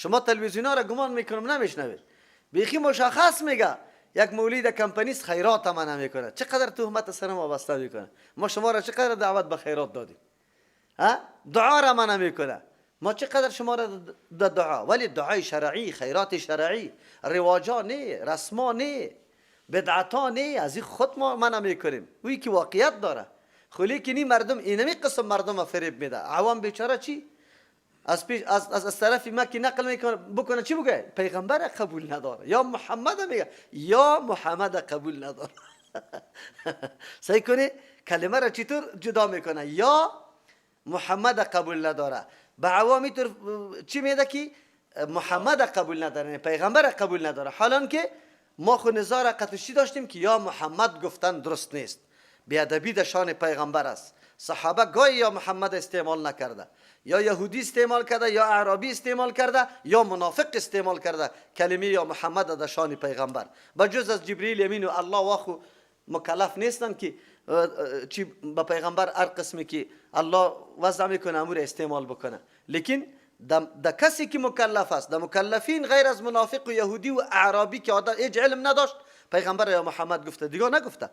شما تلویزیون ها را گمان میکنم نمیشنوید. بیخی مشخص میگه یک مولید کمپانی خیرات هم نمیکنه. چقدر تهمت سر ما بسته میکنه. ما شما را چقدر دعوت به خیرات دادیم؟ دعا را من نمیکنه. ما چقدر شما را دعا، ولی دعای شرعی، خیرات شرعی، رواجا نه، رسما نه، بدعتا نه، از این خود ما نمیکنیم. وی که واقعیت داره. خلی کنی مردم اینمی قسم مردم فریب میده. عوام بیچاره چی؟ از طرفی ما که نقل میکنه بکنه چی بگه؟ پیغمبر قبول نداره یا محمد میگه یا محمد قبول نداره. صحیح کنی کلمه را چطور جدا میکنه؟ یا محمد قبول نداره. به عوامی طور چی میده که محمد قبول نداره، پیغمبر قبول نداره. حالا که ما خو نظار قطشی داشتیم که یا محمد گفتن درست نیست، بیادبی در شان پیغمبر است. صحابه گاهی یا محمد استعمال نکرده، یا یهودی استعمال کرده، یا اعرابی استعمال کرده، یا منافق استعمال کرده کلمه یا محمد در شان پیغمبر. بجز از جبریل امین و الله واخو مکلف نیستن که چی به پیغمبر هر قسمی که الله وضع میکنه امور استعمال بکنه. لیکن در کسی که مکلف است، در مکلفین غیر از منافق و یهودی و اعرابی که آدم هیچ علم نداشت، پیغمبر یا محمد گفته، دیگه نگفته.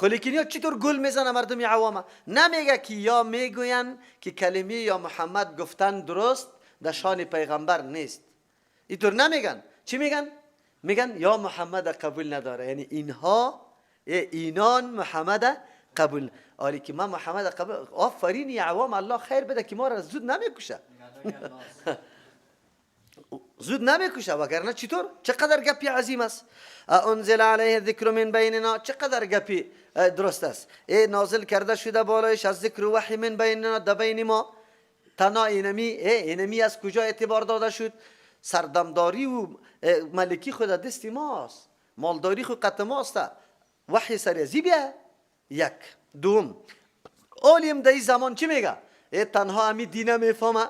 لیکن یا چطور گل میزنه مردم عوامه؟ نمیگه که یا میگوین که کلمه یا محمد گفتن درست در شان پیغمبر نیست. اینطور نمیگن. چی میگن؟ میگن یا محمد قبول نداره. یعنی اینان محمد قبول. آلی که من محمد قبول، آفرین یا عوام، الله خیر بده که ما را زود نمیکشه. زود نمیکشه. وگرنه چطور؟ چقدر گپی عظیم است. انزل علیه ذکر من بیننا، چقدر گپی درست است. نازل کرده شده بالایش از ذکر و وحی من بیننا، در بین ما. تنها اینمی از کجا اعتبار داده شد؟ سردمداری و ملکی خود دست ماست، مالداری خود قط ماست. وحی سریزی بیا. یک. دوم اولیم در این زمان چی میگه؟ تنها همی دینه میفهمه،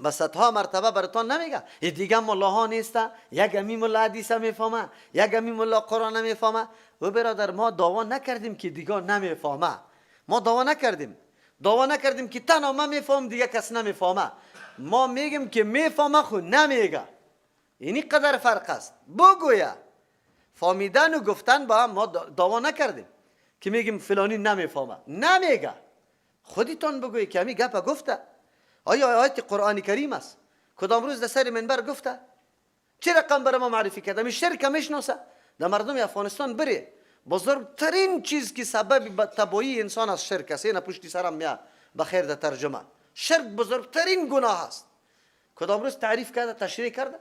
بس صدها مرتبه براتان نمیگه دیگه ملاها نیسته، یک امی ملا حدیثه میفهمه، یک امی ملا قرآن نمیفهمه. و برادر ما دعوا نکردیم که دیگه نمیفهمه. ما دعوا نکردیم که تنها من میفهم دیگه کس نمیفهمه. ما میگیم که میفهمه خود نمیگه. اینی قدر فرق است. بگویا فهمیدن و گفتن با هم ما دعوا نکردیم که میگیم فلانی نمیفهمه، نمیگه. خودتون بگوی که همی گپ گفته. آیا آیت قرآن کریم است؟ کدام روز در سر منبر گفته؟ چه رقم برای ما معرفی کرده؟ می شرک میشناسه؟ در مردم افغانستان بری بزرگترین چیز که سبب تباهی انسان از شرک است، اینا پشتی سرم میاد بخیر در ترجمه. شرک بزرگترین گناه است. کدام روز تعریف کرده، تشریح کرده؟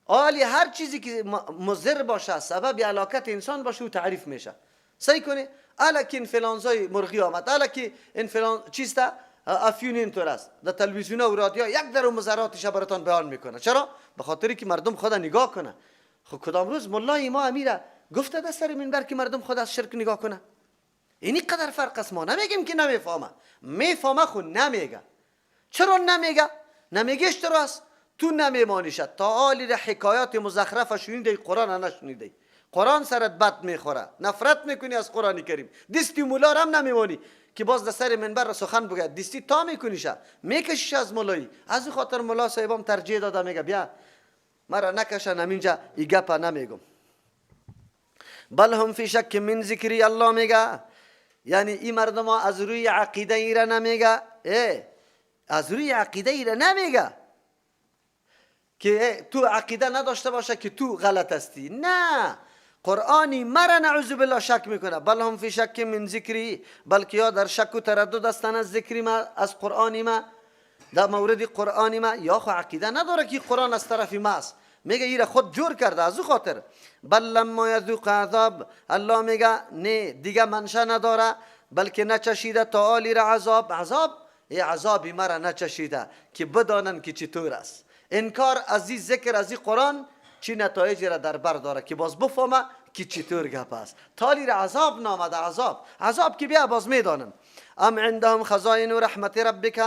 آلی هر چیزی که مضر باشه، سبب هلاکت انسان باشه، و تعریف میشه. صحیح کنی؟ الا که این فلانزای مرغی آمد، الا که این فلان چیستا افیون اینطور است. در تلویزیون و رادیو یک در مضراتش براتون بیان میکنه. چرا؟ به خاطری که مردم خدا نگاه کنه. خب کدام روز مولای ما امیره گفته در سر منبر که مردم خدا از شرک نگاه کنه؟ اینی قدر فرق است. ما نمیگیم که نمیفهمه، میفهمه خود نمیگه. چرا نمیگه؟ نمیگهش تو راست، تو نمیمانیشد. تا حالی را حکایات مزخرف شنیده، قرآن نشنیده. قرآن سرت بد میخوره، نفرت میکنی از قرآن کریم. دستی مولا هم نمیمانی که باز در سر منبر را سخن بگه، دستی تا میکنیشه، میکشیش از مولایی. از این خاطر مولا صاحبم ترجیح داده، میگه بیا مرا نکشن، همینجا ای گپا نمیگم. بل هم فی شک من ذکری، الله میگه یعنی این مردم ها از روی عقیده ای را نمیگه، از روی عقیده ای را نمیگه که تو عقیده نداشته باشه که تو غلط هستی. نه، قرآنی مرا نعوذ بالله شک میکنه. بل هم فی شک من ذکری، بلکه یا در شک و تردد هستن از ذکری ما، از قرآنی ما، در مورد قرآنی ما. یا خو عقیده نداره که قرآن از طرف ما است، میگه ایره خود جور کرده. از او خاطر بل لما یذوق عذاب، الله میگه نه دیگه منشه نداره، بلکه نچشیده تا آلی را عذاب. عذابی مرا نچشیده که بدانن که چطور است. انکار از این ذکر، از این قرآن چی نتایجی را در بر داره که باز بفهمه که چطور گپ است. تالی را عذاب نامده، عذاب که بیا باز میدانن. ام عندهم خزائن رحمت ربک،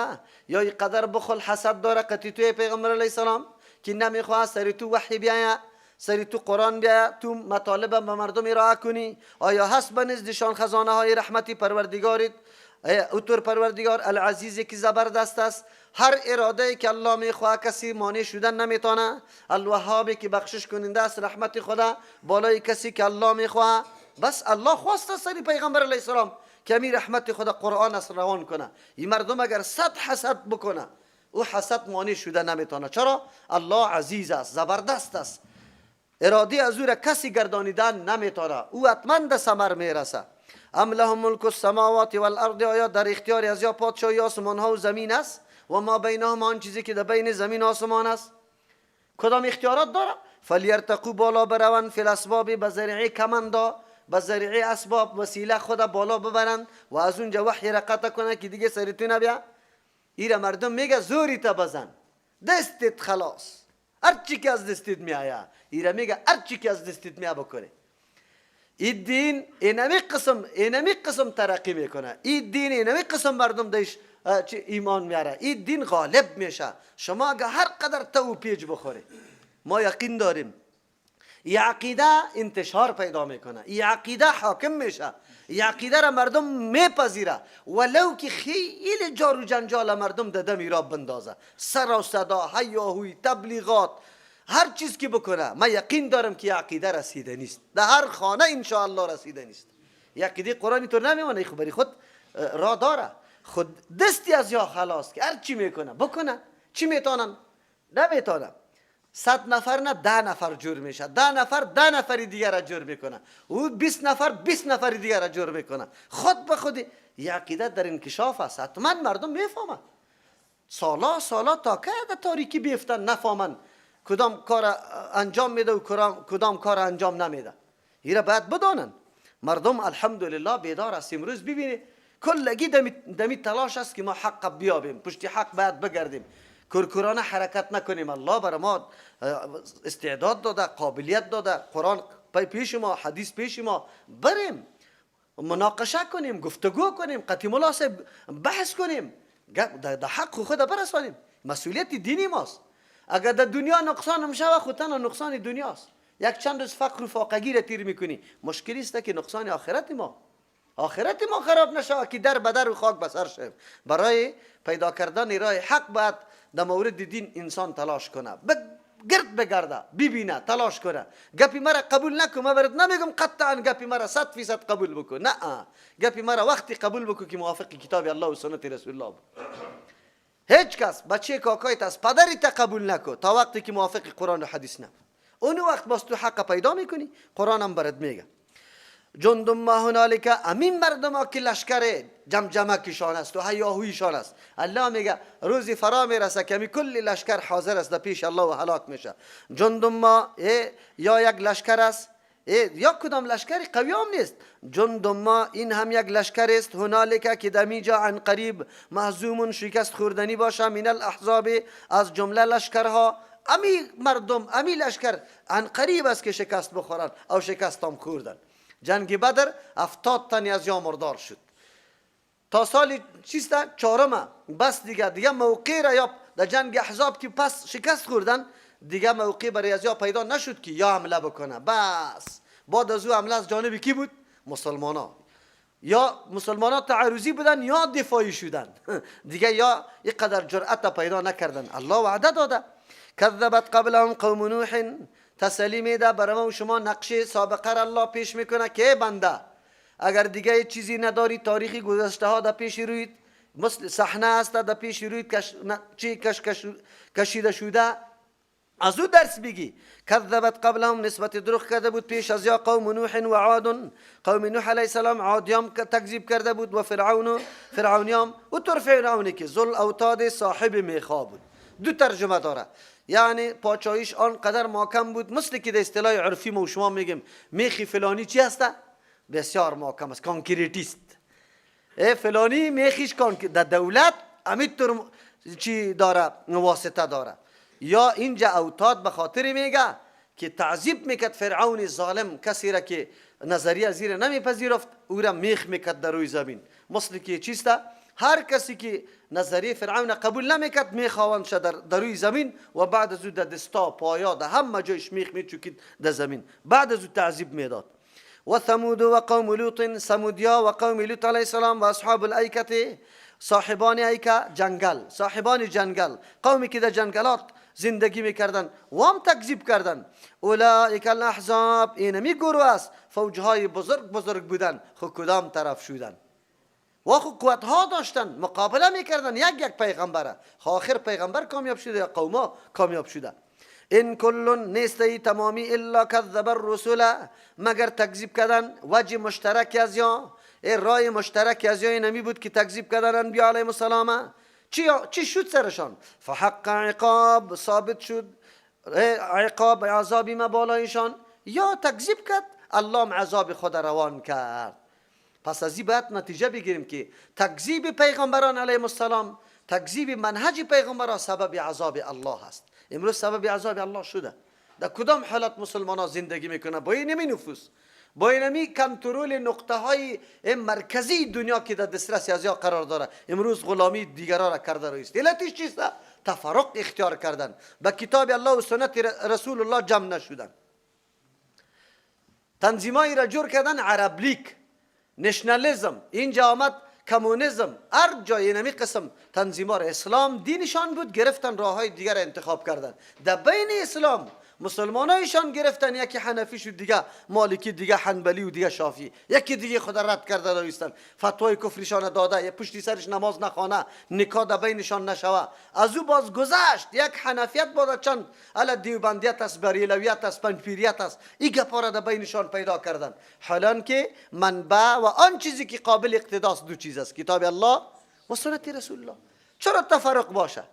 یا این قدر بخل حسد داره قطی توی پیغمبر علیه السلام که نمیخواه سری تو وحی بیاید، سری تو قرآن بیاید، تو مطالب به مردم ارائه کنی. آیا هست به نزدشان خزانه های رحمتی پروردگارت؟ اوتور پروردگار العزیزی که زبردست است، هر اراده که الله میخواه کسی مانع شدن نمیتونه. الوهابی که بخشش کننده است، رحمت خدا بالای کسی که الله میخواه. بس الله خواسته سری پیغمبر علیه السلام که می رحمت خدا قرآن است روان کنه. این مردم اگر 100 حسد بکنه او حسد مانع شده نمیتونه. چرا؟ الله عزیز است، زبردست است، اراده از او را کسی گردانیدن نمیتونه، او حتما به ثمر میرسه. ام لهم ملک السماوات والارض، آیا در اختیار از یا پادشاهی آسمان ها و زمین است و ما بینهما آن چیزی که در بین زمین و آسمان است؟ کدام اختیارات داره؟ فلیرتقوا بالا بروند، فی الاسباب به ذریعه کماندا، به ذریعه اسباب وسیله خود بالا ببرند و از اونجا وحی را قطع کنه که دیگه سرتون نبیا. ایره مردم میگه زوری تا بزن، دستت خلاص، هر چی که از دستت میآیه. ایره میگه هر چی که از دستت میآ بکنه. این دین اینمی قسم ترقی میکنه، این دین اینمی قسم مردم دیش ایمان میاره، این دین غالب میشه. شما اگه هر قدر تو پیچ بخوره، ما یقین داریم این عقیده انتشار پیدا میکنه، این عقیده حاکم میشه، این عقیده را مردم میپذیره، ولو که خیلی جار و جنجال مردم دده میرا بندازه، سر و صدا، هیاهوی، تبلیغات، هر چیز که بکنه. من یقین دارم که عقیده رسیده نیست، در هر خانه انشاءالله رسیده نیست. عقیده قرآنی تو نمیمونه، خبری خود را داره، خود دستی از یا خلاص که هر چی میکنه بکنه. چی میتونن؟ نمیتونن. 100 نفر نه 10 نفر جور میشه، 10 نفر 10 نفری دیگر را جور میکنه، او 20 نفر 20 نفری دیگر را جور میکنه. خود به خودی عقیده در انکشاف است، حتما مردم میفهمن. سالا تا که در تاریکی بیفتن نفهمن کدام کار انجام میده و کدام کار انجام نمیده. ایره باید بدانن. مردم الحمدلله بیدار است. امروز ببینید کلگی دمی تلاش است که ما حق بیابیم، پشت حق باید بگردیم، کرکرانه حرکت نکنیم. الله برای ما استعداد داده، قابلیت داده، قرآن پیش ما، حدیث پیش ما، بریم مناقشه کنیم، گفتگو کنیم، قطعی مناسب بحث کنیم، در حق خود برسانیم. مسئولیت دینی ماست. اگر در دنیا نقصان میشه خود تنها نقصان دنیاست. یک چند روز فقر و فاقگی را تیر میکنی، مشکلی است که نقصان آخرت ما خراب نشه که در بدر و خاک بسر شه. برای پیدا کردن راه حق باید در مورد دین انسان تلاش کنه، گرد بگرده، ببینه، تلاش کنه. گپی مرا قبول نکن، من برات نمیگم قطعا گپی مرا 100% قبول بکن، نه، گپی مرا وقتی قبول بکن که موافق کتاب الله و سنت رسول الله. هیچ کس بچه کاکایت از پدریت قبول نکن تا وقتی که موافق قرآن و حدیث نه. اون وقت باز تو حق پیدا میکنی. قرآن هم برات میگه جند ما هنالک، امین مردم ها که لشکر جمجمه کشان است و هیاهویشان است. الله میگه روزی فرا میرسه که کل لشکر حاضر است در پیش الله و هلاک میشه. جند ما یا یک لشکر است، یا کدام لشکری قوی هم نیست. جند ما این هم یک لشکر است، هنالک که دمیجا عن قریب مهزوم شکست خوردنی باشه، من الاحزاب از جمله لشکرها. امی مردم امی لشکر عن قریب است که شکست بخورن او شکست هم خوردن. جنگ بدر 70 تن از یا مردار شد. تا سال چهارم بس دیگه موقع را یا در جنگ احزاب که پس شکست خوردن، دیگه موقع برای از یا پیدا نشد که یا حمله بکنه. بس بعد از او حمله از جانب کی بود؟ مسلمانا. یا مسلمانا تعرضی بودن یا دفاعی شدن دیگه، یا یک قدر جرأت پیدا نکردن. الله وعده داده کذبت قبلهم قوم نوح، تسلی میده برای شما نقشه سابقه را الله پیش میکنه که بنده اگر دیگه چیزی نداری، تاریخی گذشته ها در پیش روید، مثل صحنه است در پیش روید کشیده شده، از او درس بگی. کذبت قبلهم، نسبت دروغ کرده بود پیش از یا قوم نوح و عاد، قوم نوح علیه السلام عادیام تکذیب کرده بود، و فرعونیام و تر فرعونی که ذل اوتاد صاحب میخا بود. دو ترجمه داره، یعنی پاچایش آن قدر محکم بود، مثل که در اصطلاح عرفی ما و شما میگیم میخی فلانی چی هسته؟ بسیار محکم است، کانکریتیست. فلانی میخیش در دولت امیتر چی داره؟ واسطه داره. یا اینجا اوتاد به خاطر میگه که تعذیب میکرد فرعون ظالم، کسی را که نظریه زیر نمیپذیرفت او را میخ میکرد در روی زمین. مثل که چیسته؟ هر کسی که نظریه فرعون قبول نمیکرد میخواند شد در روی زمین و بعد از او در دستا پایا در همه جایش میخ میچوکید در زمین، بعد از او تعذیب میداد. و ثمود و قوم لوط، ثمودیا و قوم لوط علیه السلام و اصحاب الایکه، صاحبان ایکه جنگل، صاحبان جنگل، قومی که در جنگلات زندگی میکردن و هم تکذیب کردن. اولئک الاحزاب، اینمی گروه است، فوجهای بزرگ بزرگ بودن، خود کدام طرف شدن و خود قوتها داشتن، مقابله میکردن یک پیغمبره، آخر پیغمبر کامیاب شده یا قوما کامیاب شده. این کل نیستی تمامی الا کذب الرسول، مگر تکذیب کردن. وجه مشترک از یا رای مشترک از یا نمی بود که تکذیب کردن انبیاء علیهم السلام. چی شد سرشان؟ فحق عقاب، ثابت شد عقاب عذابی ما بالایشان، یا تکذیب کرد الله عذاب خود روان کرد. پس از این باید نتیجه بگیریم که تکذیب پیغمبران علیهم السلام، تکذیب منهج پیغمبران سبب عذاب الله هست. امروز سبب عذاب الله شده. در کدام حالت مسلمان ها زندگی میکنه؟ با اینمی نفوس، با اینمی کنترل نقطه های مرکزی دنیا که در دسترس از یا قرار داره، امروز غلامی دیگران را کرده رویست. علتش چیست؟ تفرق اختیار کردن، به کتاب الله و سنت رسول الله جمع نشدن، تنظیمایی را جور کردن، عرب لیگ، نشنالیزم، اینجا آمد کمونیسم، هر جای نمی قسم تنظیمار. اسلام دینشان بود، گرفتن راه های دیگر انتخاب کردن. در بین اسلام مسلمانایشان گرفتن، یکی حنفی شد، دیگه مالکی، دیگه حنبلی و دیگه شافعی، یکی دیگه خود رد کرده رویستن، فتوای کفرشان داده، پشتی سرش نماز نخوانه، نکاح در بینشان نشوه. از او باز گذشت یک حنفیت بود، چند الا دیوبندیت است، بریلویت است، پنجپیریت است، این گپا در بینشان پیدا کردن. حالا که منبع و آن چیزی که قابل اقتداست دو چیز است، کتاب الله و سنت رسول الله. چرا تفرق باشه؟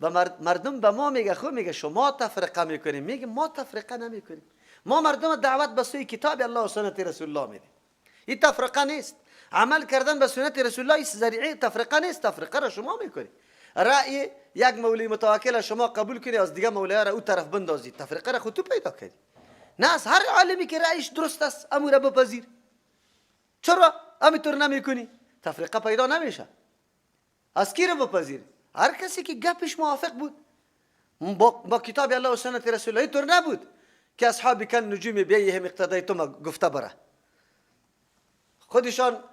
و مردم به ما میگه، خب میگه شما تفرقه میکنیم، میگه ما تفرقه نمیکنیم، ما مردم دعوت به سوی کتاب الله و سنت رسول الله میدیم. این تفرقه نیست. عمل کردن به سنت رسول الله ذریعه تفرقه نیست، تفرقه را شما میکنید. رأی یک مولوی متوکل شما قبول کنی، از دیگه مولوی را او طرف بندازی، تفرقه را خود تو پیدا کردی. نه، از هر عالمی که رأیش درست است امو را بپذیر. چرا همینطور نمیکنی؟ تفرقه پیدا نمیشه. از کی را بپذیر؟ هر کسی که گپش موافق بود با کتاب الله و سنت رسول الله. طور نبود که اصحاب کن نجوم بیهم اقتدایتم گفته بره. خودشان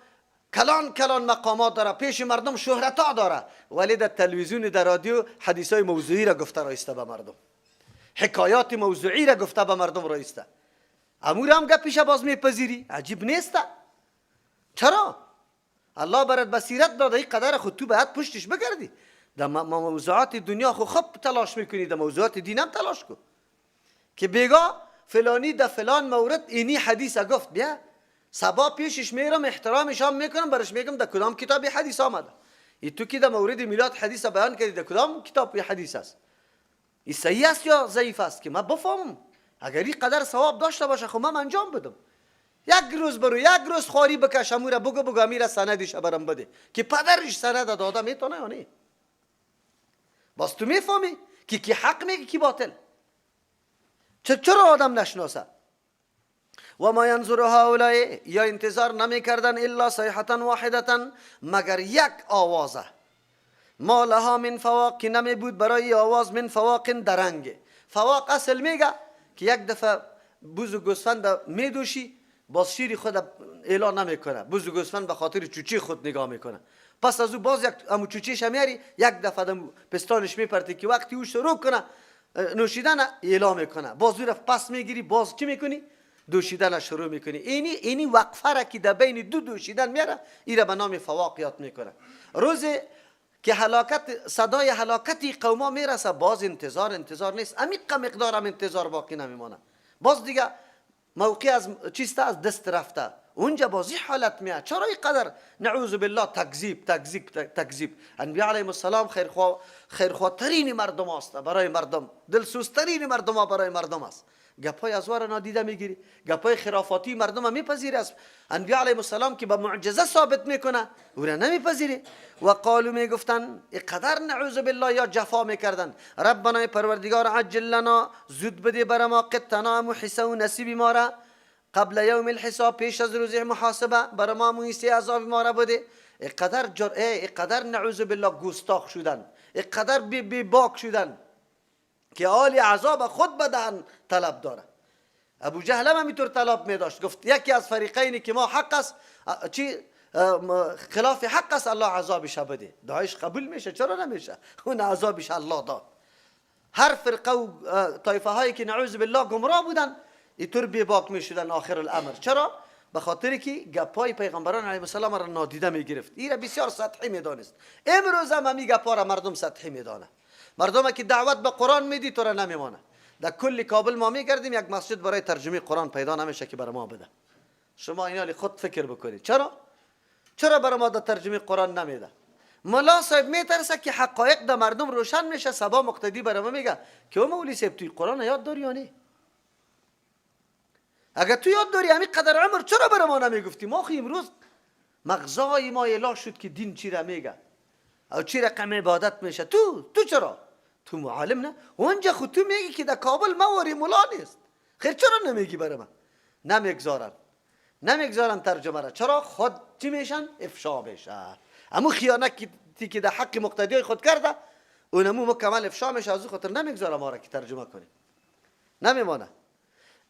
کلان مقامات داره، پیش مردم شهرتا داره، ولی در تلویزیون، در رادیو حدیثای موضوعی را گفته رایسته به مردم، حکایات موضوعی را گفته به مردم رایسته. امور هم گپش باز میپذیری؟ عجیب نیست؟ چرا؟ الله برات بصیرت داده، این قدر خود تو باید پشتش بگردی. در موضوعات دنیا خوب تلاش میکنی، در موضوعات دین هم تلاش کن که بگا فلانی در فلان مورد اینی حدیث گفت، بیا سبا پیشش میرم، احترامش هم میکنم، برش میگم در کدام کتاب حدیث آمده. ای تو که در مورد میلاد حدیث بیان کردی، در کدام کتاب حدیث است؟ این صحیح است یا ضعیف است که من بفهمم؟ اگر این قدر ثواب داشته باشه خب من انجام بدم. یک روز برو، یک روز خواری بکش، امور بگو امیر سندش برام بده که پدرش سند داده، میتونه یا نه؟ باز تو میفهمی که کی حق میگه کی باطل. چرا آدم نشناسه؟ و ما ینظر هؤلاء، یا انتظار نمیکردن الا صیحة واحدة، مگر یک آوازه. ما لها من فواق، که نمی بود برای آواز من فواق درنگ. فواق اصل میگه که یک دفعه بوز و گوسفند میدوشی، باز شیر خود اعلان نمیکنه، بوز و گوسفند به خاطر چوچی خود نگاه میکنه، پس از او باز یک امو چوچیش میاری، یک دفعه پستانش میپرته که وقتی او شروع کنه نوشیدن اعلام میکنه، باز او را پس میگیری، باز چی میکنی؟ دوشیدن شروع میکنی. اینی وقفه را که در بین دو دوشیدن میاره، این را به نام فواق یاد میکنه. روز که هلاکت، صدای هلاکتی قوما میرسه، باز انتظار نیست، عمیق مقدار هم انتظار باقی نمیمانه، باز دیگه موقع از چیسته از دست رفته، اونجا بازی حالت میاد. چرا اینقدر نعوذ بالله تکذیب؟ انبیاء علیهم السلام خیرخواه ترین مردم است برای مردم، دلسوز ترین مردم ها برای مردم است. گپای ازوار نادیده میگیری، گپای خرافاتی مردم ها میپذیری است. انبیاء علیهم السلام که با معجزه ثابت میکنه او را نمیپذیری. و قالو میگفتن، اینقدر نعوذ بالله یا جفا میکردن، ربنا پروردگار عجل لنا، زود بده بر ما قطنا محسه و نصیب ما را، قبل یوم الحساب، پیش از روز محاسبه بر ما مویسی عذاب ما را بده. اینقدر نعوذ بالله گستاخ شدن، اینقدر بی باک شدن که حال عذاب خود بدهن طلب داره. ابو جهل هم همینطور طلب می داشت، گفت یکی از فریقینی که ما حق است چی خلاف حق است الله عذابش بده. دعایش قبول میشه؟ چرا نمیشه؟ اون عذابش الله داد. هر فرقه و طایفه هایی که نعوذ بالله گمراه بودن اینطور بی باک میشدن آخر الامر. چرا؟ به خاطر که گپای پیغمبران علیهم السلام را نادیده میگرفت. این را بسیار سطحی میدانست. امروز هم همین گپا را مردم سطحی میدانه. مردم که دعوت به قرآن میدی تو را نمیمانه. در کل کابل ما میگردیم یک مسجد برای ترجمه قرآن پیدا نمیشه که برای ما بده. شما اینا خود فکر بکنید. چرا برای ما در ترجمه قرآن نمیده؟ ملا صاحب میترسه که حقایق در مردم روشن میشه، سبا مقتدی برای ما میگه که مولوی صاحب توی قرآن یاد داری یا نه؟ اگر تو یاد داری همین قدر عمر چرا برای ما نمیگفتی؟ ما خو امروز مغزای ما اله شد که دین چی را میگه او چی رقم عبادت میشه. تو چرا؟ تو معلم نه؟ اونجا خود تو میگی که در کابل مواری ملا نیست. خیر چرا نمیگی برای من؟ نمیگذارن ترجمه را. چرا؟ خود چی میشن؟ افشا میشه. امو خیانتی که در حق مقتدی خود کرده اونمو مکمل افشا میشه. از خاطر نمیگذاره ما را که ترجمه کنیم. نمیمانه.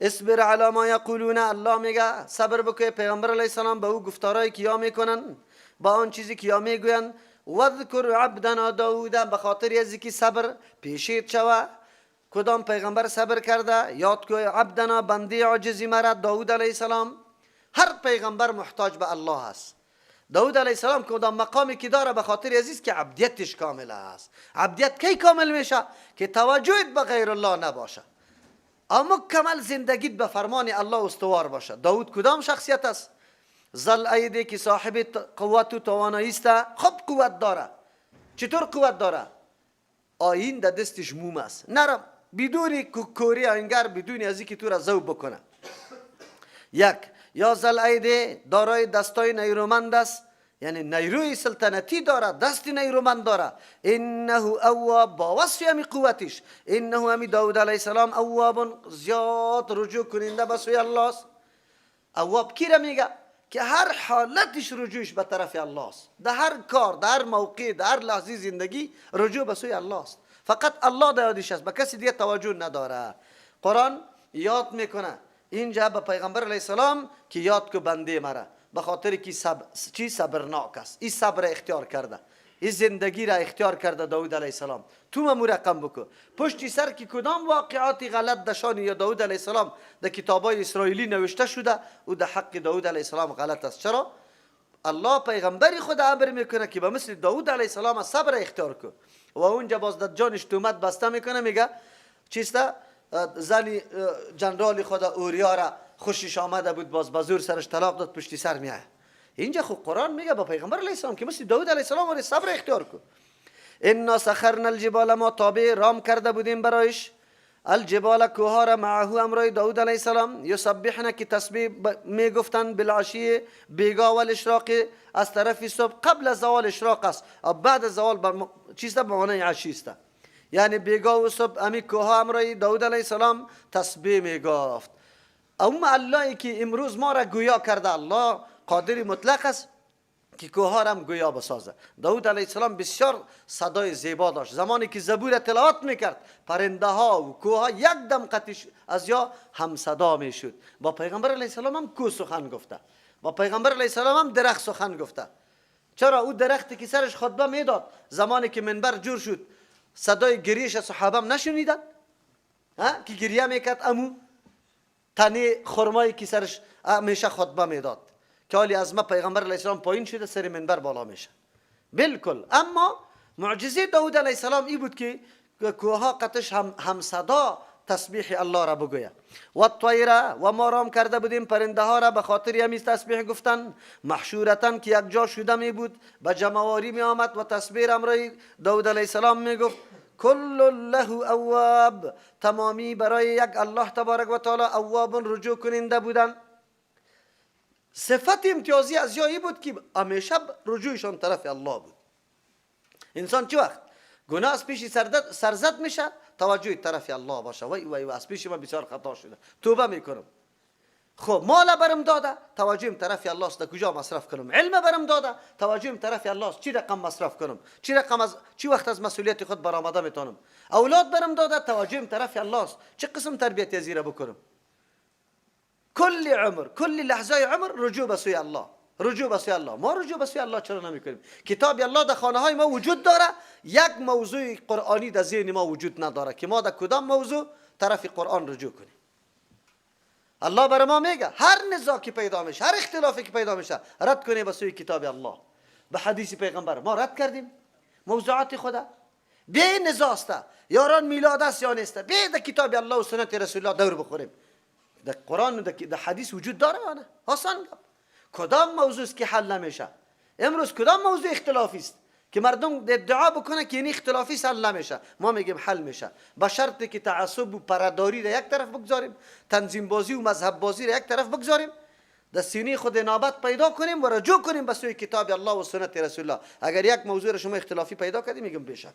اصبر علی ما یقولون. الله میگه صبر بکوی پیغمبر علیه السلام به او گفتارایی که یا میکنن، با آن چیزی که یا میگوین. وذکر عبدنا داود. به خاطر ازی که صبر پیشید شوه. کدام پیغمبر صبر کرده؟ یاد کوی عبدنا بنده عاجزی مرا داود علیه السلام. هر پیغمبر محتاج به الله است. داود علیه السلام کدام مقامی که داره به خاطر عزیز که عبدیتش کامل است. عبدیت کی کامل میشه؟ که توجهت به غیر الله نباشه، اما کمال زندگیت به فرمان الله استوار باشه. داود کدام شخصیت است؟ ذل ایدی که صاحب قوت و توانایی است. خب قوت داره. چطور قوت داره؟ آیین در دستش موم است، نرم، بدون کوری انگر، بدون ازی که تو را ذوب بکنه. یک یا ذل ایدی دارای دستای نیرومند است، یعنی نیروی سلطنتی داره، دست نیرومند داره. انه اواب، با وصف همی قوتش، انه همی داود علیه السلام اواب، زیاد رجوع کننده به سوی الله است. اواب کی را میگه؟ که هر حالتش رجوعش به طرف الله است. در هر کار، در هر موقع، در هر لحظه زندگی رجوع به سوی الله است. فقط الله در یادش است، به کسی دیگه توجه نداره. قرآن یاد میکنه اینجا به پیغمبر علیه السلام که یاد کو بنده مرا، به خاطر که چی صبرناک است. این صبر اختیار کرده، این زندگی را اختیار کرده داود علیه السلام. تو ممو رقم بکن پشتی سر که کدام واقعاتی غلط دشان یا داود علیه السلام در کتابای اسرائیلی نوشته شده و در حق داود علیه السلام غلط است. چرا؟ الله پیغمبری خود امر میکنه که به مثل داود علیه السلام صبر اختیار کن و اونجا باز در جانش تومت بسته میکنه. میگه چیسته زنی جنرال خود اوریا را خوشش آمده بود، باز بازور سرش طلاق داد، پشتی سر میایه. اینجا خود قرآن میگه با پیغمبر علیه السلام که مثل داود علیه السلام ولی صبر اختیار کن. انا سخرنا الجبال، ما تابع رام کرده بودیم برایش الجبال کوها را معه امرای داود علیه السلام. یسبحن که تسبیح میگفتن بالعشی بیگا و الاشراق، از طرف صبح قبل از زوال اشراق است و بعد از زوال چیسته به معنی عشی است. یعنی بیگا و صبح امی کوها امرای داود علیه السلام تسبیح میگفت. اما اللهی که امروز ما را گویا کرده، الله قادر مطلق است که کوها را هم گویا بسازه. داود علیه السلام بسیار صدای زیبا داشت. زمانی که زبور تلاوت میکرد پرنده ها و کوها یک دم قطعش از یا هم صدا میشد. با پیغمبر علیه السلام هم کو سخن گفته، با پیغمبر علیه السلام هم درخت سخن گفته. چرا؟ او درختی که سرش خطبه میداد زمانی که منبر جور شد صدای گریش صحابه هم نشنیدن که گریه میکرد؟ امو تنه خرمایی که سرش همیشه خطبه میداد که حالی از ما پیغمبر علیه السلام پایین شده سر منبر بالا میشه. بالکل. اما معجزه داود علیه السلام ای بود که کوها قطش هم صدا تسبیح الله را بگوید. و الطیره، و ما رام کرده بودیم پرنده ها را به خاطر همی تسبیح گفتن. محشورتن که یک جا شده می بود به جمعواری می آمد و تسبیح امرای داود علیه السلام می گفت. کل له اواب، تمامی برای یک الله تبارک و تعالی اواب رجوع کننده بودن. صفت امتیازی از جایی بود که همیشه رجوعشان طرف الله بود. انسان چه وقت گناه از پیش سرزد میشه توجه طرف الله باشه. وای از پیش ما بسیار خطا شده، توبه میکنم. خب مال برم داده توجهم طرف الله است، کجا مصرف کنم؟ علم برم داده توجهم طرف الله است، چی رقم مصرف کنم؟ چی وقت از مسئولیت خود برآمده میتونم؟ اولاد برم داده توجهم طرف الله است، چه قسم تربیت زیرا بکنم؟ کل عمر، کل لحظه عمر رجوع به سوی الله، رجوع به سوی الله. ما رجوع به سوی الله چرا نمیکنیم؟ کتاب الله در خانه های ما وجود داره، یک موضوع قرآنی در ذهن ما وجود نداره که ما در کدام موضوع طرف قرآن رجوع کنیم. الله برای ما میگه هر نزاعی که پیدا میشه، هر اختلافی که پیدا میشه، رد کنی به سوی کتاب الله، به حدیث پیغمبر. ما رد کردیم موضوعات خدا. به نزاع است، یاران میلاد است یا نیست، به در کتاب الله و سنت رسول الله دور بخوریم. در قرآن و در حدیث وجود داره یا نه؟ آسان. کدام موضوع است که حل نمیشه؟ امروز کدام موضوع اختلافی است که مردم ادعا بکنه که این اختلافی حل نمیشه؟ ما میگیم حل میشه، با شرطی که تعصب و پرداری را یک طرف بگذاریم، تنظیم بازی و مذهب بازی را یک طرف بگذاریم، در سینه خود نابت پیدا کنیم و رجوع کنیم به سوی کتاب الله و سنت رسول الله. اگر یک موضوع را شما اختلافی پیدا کردیم، میگم بشک